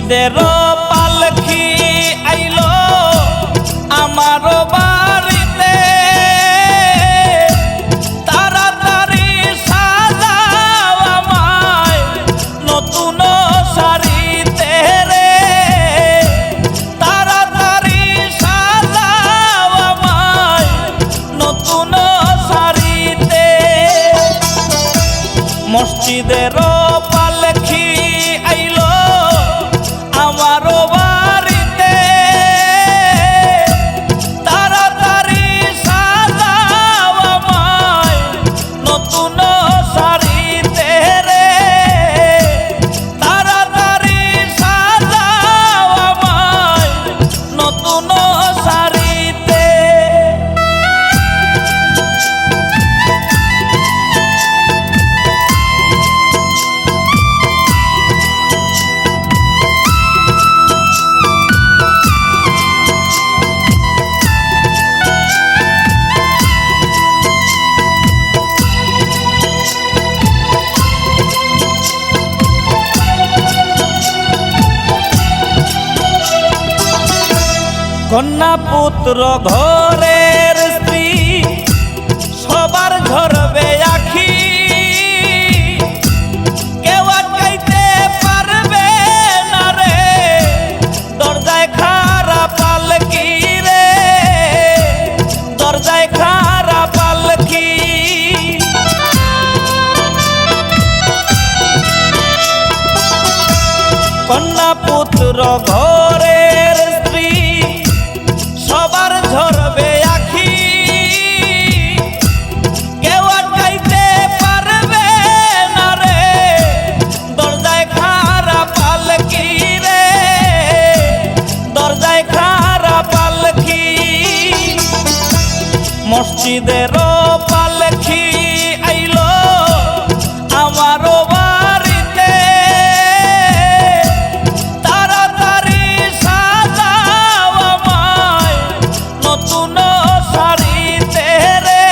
মসজিদের পালকি আইলো আমার বাড়িতে, তাড়াতাড়ি সাজাও আমায় নতুন শাড়িতে রে, তাড়াতাড়ি সাজাও আমায় নতুন শাড়িতে। মসজিদের পালকি আইলো আমার বাড়িতে, তাড়াতাড়ি সাজাও আমায় নতুন শাড়িতে রে, তাড়াতাড়ি সাজাও আমায় নতুন শাড়িতে। কন্যা পুত্র ঘরের স্ত্রী সবার ঝরবে আখি, কেউ আটকাইতে পারবে না রে, দরজায় খাড়া পালকি রে, দরজায় খাড়া পালকি। কন্যা পুত্র ঘরের স্ত্রী সবার ঝরবে আখি, কেউ আটকাইতে পারবে না রে, দরজায় খাড়া পালকি রে, দরজায় খাড়া পালকি। মসজিদের পালকি আইলো আমার বাড়িতে, তাড়াতাড়ি সাজাও আমায় নতুন শাড়িতে রে,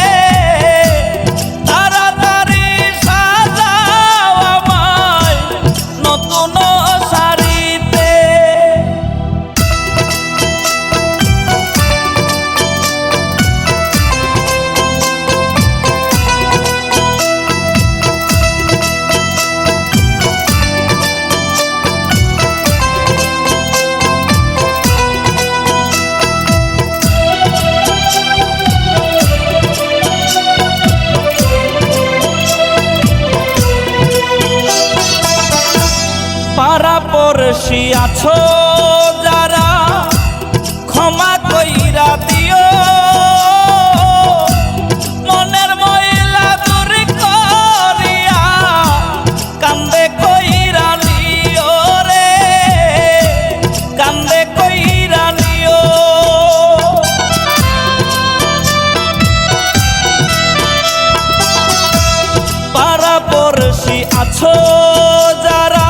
তাড়াতাড়ি সাজাও আমায় নতুন শাড়িতে। পাড়াপড়শি আছো যারা ক্ষমা কইরা দিও, মনের ময়লা দূর করিয়া কান্দে কইরা নিও রে, কান্দে কইরা নিও। পাড়াপড়শি আছো যারা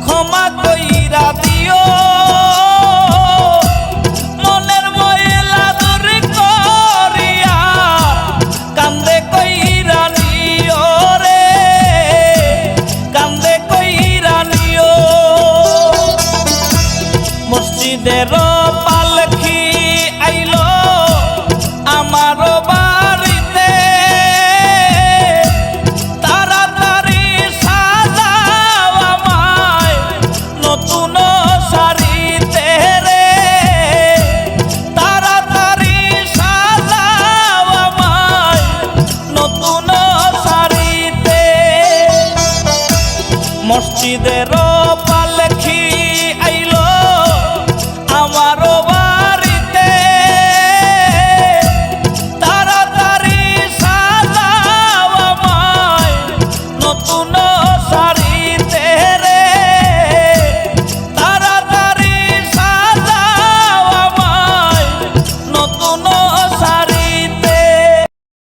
ক্ষমা কইরা দিও, মনের ময়লা দূর করিয়া কান্দে কইরা নিও রে, কান্দে কইরা নিও। মসজিদের